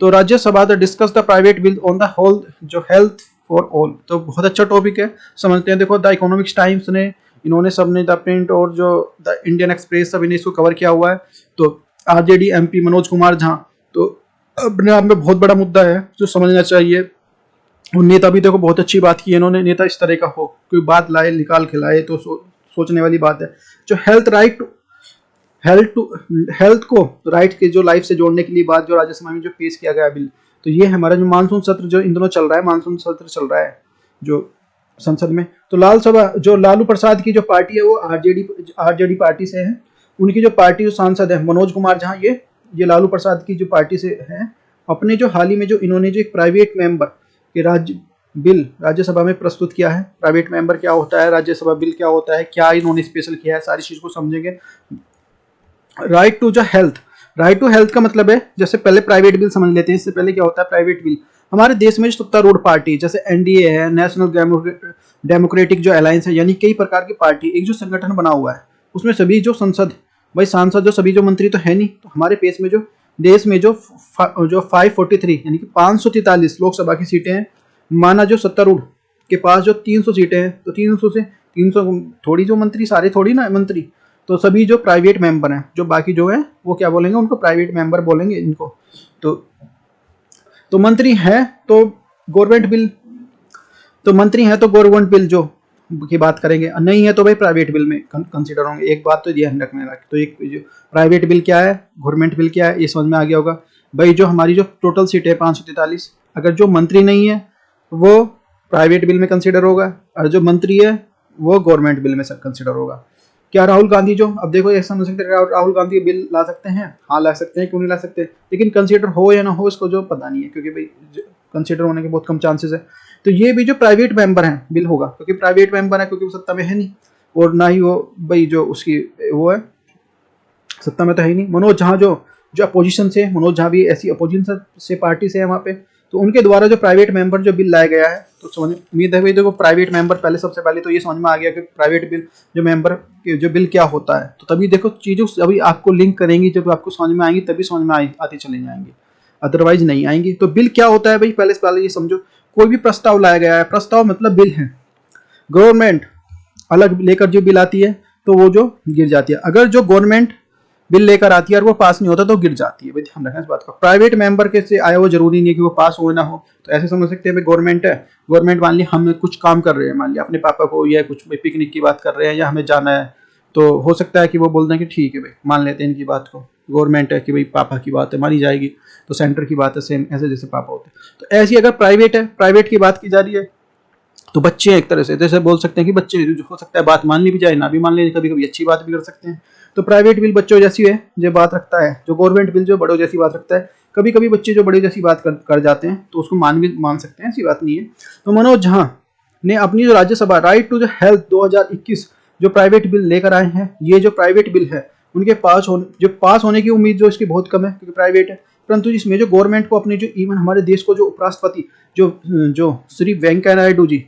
तो Rajya Sabha the discuss the private bill on the whole जो health for all, तो बहुत अच्छा टॉपिक है, समझते हैं। देखो द इकोनॉमिक्स टाइम्स ने, इन्होंने सबने, द प्रिंट और जो द इंडियन एक्सप्रेस, सब इन्हें इसको कवर किया हुआ है। तो आरजेडी एमपी मनोज कुमार झा, तो अपने आप में बहुत बड़ा मुद्दा है जो समझना चाहिए। और नेता भी देखो बहुत अच्छी बात की है इन्होंने, नेता इस तरह का हो, कोई बात लाए निकाल के लाए तो सोचने वाली बात है। जो हेल्थ को राइट के जो लाइफ से जोड़ने के लिए बात जो राज्यसभा में जो पेश किया गया बिल, तो ये हमारा जो मानसून सत्र जो इन दिनों चल रहा है, मानसून सत्र चल रहा है जो संसद में, तो जो लालू प्रसाद की जो पार्टी है वो आरजेडी पार्टी से है। उनकी जो पार्टी जो सांसद है मनोज कुमार झा, ये लालू प्रसाद की जो पार्टी से है। अपने जो हाल ही में जो इन्होंने जो एक प्राइवेट मेंबर के बिल राज्यसभा में प्रस्तुत किया है। प्राइवेट मेंबर क्या होता है, राज्यसभा बिल क्या होता है, क्या इन्होंने स्पेशल किया है, सारी चीज को समझेंगे। राइट टू हेल्थ का मतलब है, जैसे पहले प्राइवेट बिल समझ लेते हैं। इससे पहले क्या होता है प्राइवेट बिल, हमारे देश में जो सत्तारूढ़ पार्टी जैसे एनडीए है, नेशनल डेमोक्रेटिक जो अलायंस है, यानी कई प्रकार की पार्टी, एक जो संगठन बना हुआ है, उसमें सभी जो सांसद जो सभी जो मंत्री तो है नहीं। तो हमारे देश में जो 543 यानी कि 543 लोकसभा की सीटें हैं, माना जो सत्तारूढ़ के पास जो 300 सीटें हैं, तो 300 थोड़ी जो मंत्री, सारे थोड़ी ना मंत्री, तो सभी जो प्राइवेट मेंबर हैं, जो बाकी जो है वो क्या बोलेंगे, उनको प्राइवेट मेंबर बोलेंगे इनको। तो मंत्री हैं तो गवर्नमेंट बिल, तो मंत्री हैं तो गवर्नमेंट बिल जो की बात करेंगे, नहीं है तो भाई प्राइवेट बिल में कंसीडर होंगे। एक बात तो ध्यान रखने लगे, तो एक जो प्राइवेट बिल क्या है, गवर्नमेंट बिल क्या है, ये समझ में आ गया होगा भाई। जो हमारी जो टोटल सीट है 543, अगर जो मंत्री नहीं है वो प्राइवेट बिल में कंसीडर होगा, और जो मंत्री है वो गवर्नमेंट बिल में कंसीडर होगा। क्या राहुल गांधी जो, अब देखो ये समझ सकते हैं, राहुल गांधी बिल ला सकते हैं, हाँ ला सकते हैं, क्यों नहीं ला सकते, लेकिन कंसीडर हो या ना हो इसको जो पता नहीं है, क्योंकि भाई कंसीडर होने के बहुत कम चांसेस है। तो ये भी जो प्राइवेट मेंबर हैं बिल होगा, क्योंकि प्राइवेट मेंबर है, क्योंकि वो सत्ता में है नहीं, और ना ही वो भाई जो उसकी वो है सत्ता में तो है ही नहीं। मनोज झा जो अपोजिशन से, मनोज झा भी ऐसी अपोजिशन से पार्टी से है वहाँ पे, तो उनके द्वारा जो प्राइवेट मेंबर जो बिल लाया गया है, तो समझ उम्मीद है भाई देखो प्राइवेट मेंबर पहले, सबसे पहले तो ये समझ में आ गया कि प्राइवेट बिल जो मेंबर जो बिल क्या होता है। तो तभी देखो चीज़ों अभी आपको लिंक करेंगी, जब आपको समझ में आएंगी तभी समझ में आती चली जाएंगी, अदरवाइज नहीं आएंगी। तो बिल क्या होता है भाई, पहले से पहले ये समझो, कोई भी प्रस्ताव लाया गया है, प्रस्ताव मतलब बिल है, गवर्नमेंट अलग लेकर जो बिल आती है तो वो जो गिर जाती है। अगर जो गवर्नमेंट बिल लेकर आती है और वो पास नहीं होता तो गिर जाती है, ध्यान रखना इस बात का। प्राइवेट मेंबर के से आया वो जरूरी नहीं है कि वो पास हो ना हो, तो ऐसे समझ सकते हैं भाई गवर्नमेंट है, गवर्नमेंट मान लिया हम कुछ काम कर रहे हैं, मान लिया अपने पापा को या कुछ पिकनिक की बात कर रहे हैं या हमें जाना है, तो हो सकता है कि वो बोल दें कि ठीक है भाई मान लेते हैं इनकी बात को, गवर्नमेंट है कि भाई पापा की बात है मानी जाएगी, तो सेंटर की बात है सेम ऐसे जैसे पापा होते हैं। तो ऐसी अगर प्राइवेट है, प्राइवेट की बात की जा रही है, तो बच्चे एक तरह से जैसे बोल सकते हैं कि बच्चे हो सकता है बात मान ली भी जाए ना भी मान ले, कभी कभी अच्छी बात भी कर सकते हैं। तो प्राइवेट बिल बच्चों जैसी है जो बात रखता है, जो गवर्नमेंट बिल जो बड़ों जैसी बात रखता है। कभी कभी बच्चे जो बड़े जैसी बात कर जाते हैं तो उसको मान सकते हैं, ऐसी बात नहीं है। तो मनोज झा ने अपनी जो राज्यसभा राइट टू हेल्थ 2021 जो प्राइवेट बिल लेकर आए हैं, ये जो प्राइवेट बिल है उनके पास होने की उम्मीद जो इसकी बहुत कम है, क्योंकि प्राइवेट है। परंतु इसमें जो गवर्नमेंट को अपने जो इवन हमारे देश को जो उपराष्ट्रपति जो श्री वेंकैया नायडू जी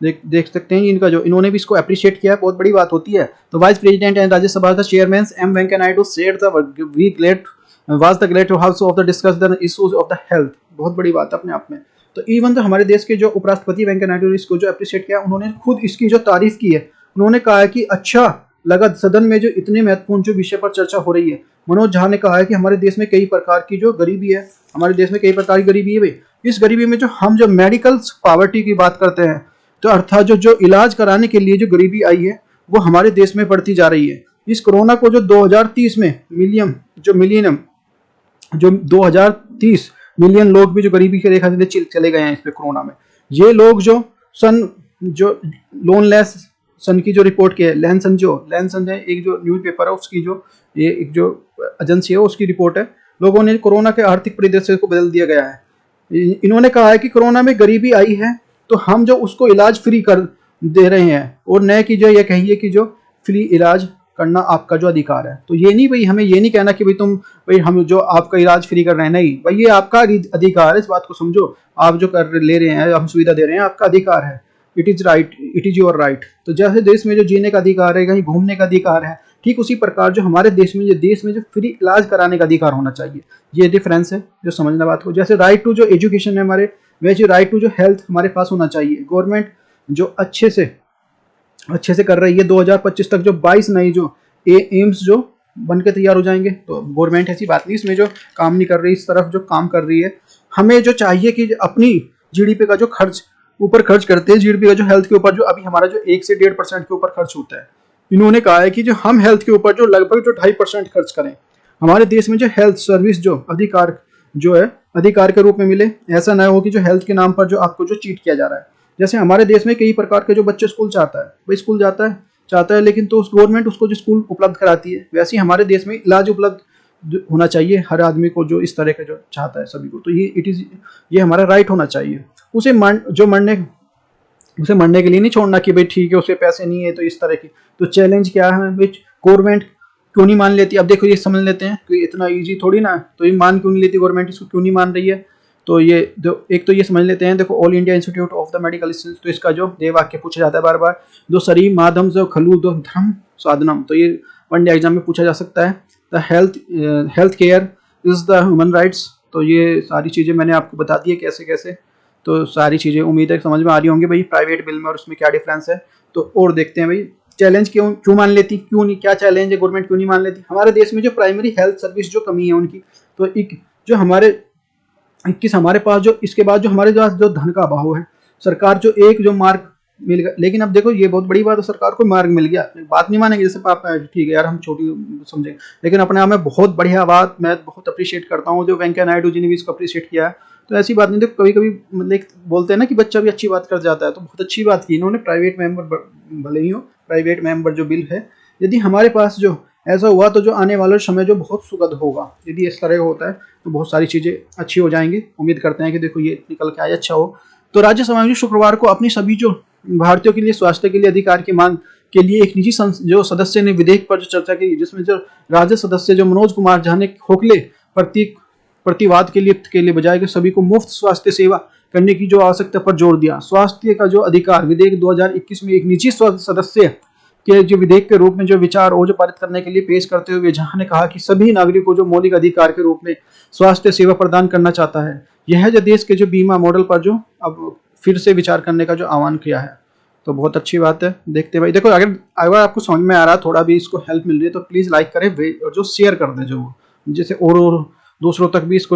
देख सकते हैं, इनका जो इन्होंने भी इसको अप्रिशिएट किया है, बहुत बड़ी बात होती है। तो वाइस प्रेसिडेंट एंड राज्यसभा का chairman M Venkaiah Naidu said the was the glad to also of the discuss the issues of the health, बहुत बड़ी बात अपने आप में। तो इवन तो हमारे देश के जो उपराष्ट्रपति वेंकैया नायडू ने इसको जो अप्रिशिएट किया, उन्होंने खुद इसकी जो तारीफ की है, उन्होंने कहा है कि अच्छा लगा सदन में जो इतने महत्वपूर्ण जो विषय पर चर्चा हो रही है। मनोज झा ने कहा है कि हमारे देश में कई प्रकार की जो गरीबी है, हमारे देश में कई प्रकार की गरीबी है भाई। इस गरीबी में जो हम जो मेडिकल पॉवर्टी की बात करते हैं, तो अर्थात जो इलाज कराने के लिए जो गरीबी आई है वो हमारे देश में बढ़ती जा रही है। इस कोरोना को जो 2030 में जो 2030 मिलियन लोग भी जो गरीबी के रेखा से चले गए हैं इसमें कोरोना में। ये लोग जो लोनलेस सन की जो रिपोर्ट की है, लैनसन है एक जो न्यूज़पेपर है, उसकी जो ये एक जो एजेंसी है उसकी रिपोर्ट है, लोगों ने कोरोना के आर्थिक परिदृश्य को बदल दिया गया है। इन्होंने कहा है कि कोरोना में गरीबी आई है तो हम जो उसको इलाज फ्री कर दे रहे हैं, और न कि जो ये कहिए कि जो फ्री इलाज करना आपका जो अधिकार है। तो ये नहीं भाई, हमें ये नहीं कहना कि भाई हम जो आपका इलाज फ्री कर रहे हैं, नहीं भाई ये आपका अधिकार है, इस बात को समझो। आप जो ले रहे हैं, हम सुविधा दे रहे हैं, आपका अधिकार है, इट इज योर राइट। तो जैसे देश में जो जीने का अधिकार है, कहीं घूमने का अधिकार है, ठीक उसी प्रकार जो हमारे देश में जो फ्री इलाज कराने का अधिकार होना चाहिए, ये डिफरेंस है जो समझना बात को। जैसे राइट टू जो एजुकेशन है हमारे, वैसे राइट टू जो हेल्थ हमारे पास होना चाहिए। गवर्नमेंट जो अच्छे से कर रही है, 2025 तक जो 22 नई जो एम्स जो बन के तैयार हो जाएंगे। तो गवर्नमेंट ऐसी बात नहीं इसमें जो काम नहीं कर रही, इस तरफ जो काम कर रही है। हमें जो चाहिए कि अपनी जीडीपी का जो ऊपर खर्च करते हैं, जीडीपी का जो हेल्थ के ऊपर जो अभी हमारा जो 1 से 1.5% के ऊपर खर्च होता है, इन्होंने कहा है कि जो हम हेल्थ के ऊपर जो लगभग जो 2.5% खर्च करें। हमारे देश में जो हेल्थ सर्विस जो अधिकार जो है अधिकार के रूप में मिले, ऐसा ना हो कि जो हेल्थ के नाम पर जो आपको जो चीट किया जा रहा है। जैसे हमारे देश में कई प्रकार के जो बच्चे स्कूल स्कूल चाहता है लेकिन तो उस गवर्नमेंट उसको जो स्कूल उपलब्ध कराती है, वैसे ही हमारे देश में इलाज उपलब्ध होना चाहिए हर आदमी को जो इस तरह का जो चाहता है सभी को। तो ये हमारा राइट होना चाहिए। उसे मरने के लिए नहीं छोड़ना कि भाई ठीक है उसके पैसे नहीं है तो इस तरह की। तो चैलेंज क्या है, गवर्नमेंट क्यों नहीं मान लेती? अब देखो ये समझ लेते हैं कि इतना इजी थोड़ी ना, तो ये मान क्यों नहीं लेती गवर्नमेंट, इसको क्यों नहीं मान रही है? तो ये एक तो ये समझ लेते हैं, देखो all India institute of the medical science, तो इसका जो ये वाक्य पूछा जाता है बार बार, दो सरी माधम जो खलु दो धर्म साधनम, तो ये वनडे एग्जाम में पूछा जा सकता है। The health care is the human rights. तो ये सारी चीज़ें मैंने आपको बता दी है कैसे कैसे, तो सारी चीज़ें उम्मीद है समझ में आ रही होंगी भाई प्राइवेट बिल में और उसमें क्या डिफरेंस है। तो और देखते हैं भाई चैलेंज क्यों मान लेती, क्यों नहीं, क्या चैलेंज है, गवर्नमेंट क्यों नहीं मान लेती? हमारे देश में जो प्राइमरी हेल्थ सर्विस जो कमी है उनकी, तो एक जो हमारे पास जो इसके बाद जो हमारे पास जो धन का अभाव है, सरकार जो एक जो मार्ग मिल गया। लेकिन अब देखो ये बहुत बड़ी बात है, सरकार को मार्ग मिल गया, बात नहीं मानेंगे। जैसे पापा ठीक है यार हम छोटी समझेंगे, लेकिन अपने आप में बहुत बढ़िया बात, मैं बहुत अप्रिशिएट करता हूँ जो वेंकैया नायडू जी ने भी इसको अप्रिशिएट किया है। तो ऐसी बात नहीं, देखो कभी कभी मतलब बोलते हैं ना कि बच्चा भी अच्छी बात कर जाता है, तो बहुत अच्छी बात की इन्होंने। प्राइवेट मेंबर भले ही हो, प्राइवेट मेंबर जो बिल है, यदि हमारे पास जो ऐसा हुआ तो जो आने वाला समय जो बहुत सुखद होगा। यदि इस तरह होता है तो बहुत सारी चीज़ें अच्छी हो जाएंगी। उम्मीद करते हैं कि देखो ये निकल के आए अच्छा हो। तो राज्यसभा में शुक्रवार को अपनी सभी जो भारतीयों के लिए स्वास्थ्य के लिए अधिकार की मांग के लिए एक निजी जो सदस्य ने विधेयक पर जो चर्चा की, जिसमें जो राज्य सदस्य जो मनोज कुमार झा ने खोखले प्रतिवाद के लिए बजाय के सभी को मुफ्त स्वास्थ्य सेवा करने की जो आवश्यकता पर जोर दिया। स्वास्थ्य का जो अधिकार विधेयक 2021 में एक निजी सदस्य के जो विधेयक के रूप में जो विचार और जो पारित करने के लिए पेश करते हुए झा ने कहा कि सभी नागरिकों को जो मौलिक अधिकार के रूप में स्वास्थ्य सेवा प्रदान करना चाहता है। यह जो देश के जो बीमा मॉडल पर जो अब फिर से विचार करने का जो आह्वान किया है, तो बहुत अच्छी बात है। देखते हैं भाई, देखो अगर आपको समझ में आ रहा है, थोड़ा भी इसको हेल्प मिल रही है तो प्लीज लाइक करें और जो शेयर कर दें जो, जैसे और दूसरों तक भी इसको